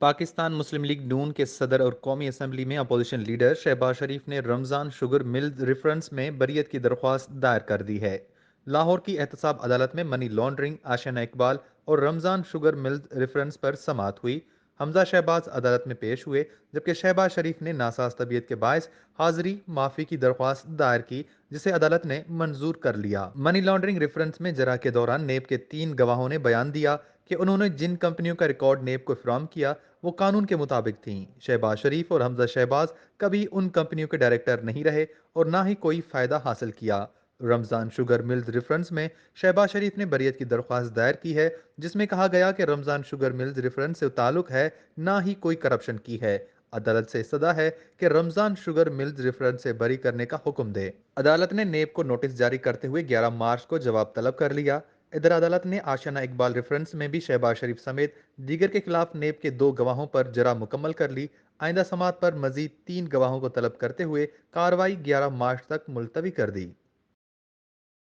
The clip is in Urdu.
پاکستان مسلم لیگ نون کے صدر اور قومی اسمبلی میں اپوزیشن لیڈر شہباز شریف نے رمضان شوگر ملز ریفرنس میں بریت کی درخواست دائر کر دی ہے۔ لاہور کی احتساب عدالت میں منی لانڈرنگ، آشیانہ اقبال اور رمضان شوگر ملز ریفرنس پر سماعت ہوئی۔ حمزہ شہباز عدالت میں پیش ہوئے، جبکہ شہباز شریف نے ناساز طبیعت کے باعث حاضری معافی کی درخواست دائر کی، جسے عدالت نے منظور کر لیا۔ منی لانڈرنگ ریفرنس میں جرح کے دوران نیب کے 3 گواہوں نے بیان دیا کہ انہوں نے جن کمپنیوں کا ریکارڈ نیب کو فراہم کیا وہ قانون کے مطابق تھیں۔ شہباز شریف اور حمزہ شہباز کبھی ان کمپنیوں کے ڈائریکٹر نہیں رہے اور نہ ہی کوئی فائدہ حاصل کیا۔ رمضان شوگر ملز ریفرنس میں شہباز شریف نے بریت کی درخواست دائر کی ہے، جس میں کہا گیا کہ رمضان شوگر ملز ریفرنس سے تعلق ہے، نہ ہی کوئی کرپشن کی ہے۔ عدالت سے استدعا ہے کہ رمضان شوگر ملز ریفرنس سے بری کرنے کا حکم دے۔ عدالت نے نیب کو نوٹس جاری کرتے ہوئے 11 مارچ کو جواب طلب کر لیا۔ ادھر عدالت نے آشیانہ اقبال ریفرنس میں بھی شہباز شریف سمیت دیگر کے خلاف نیب کے 2 گواہوں پر جرح مکمل کر لی۔ آئندہ سماعت پر مزید 3 گواہوں کو طلب کرتے ہوئے کارروائی 11 مارچ تک ملتوی کر دی۔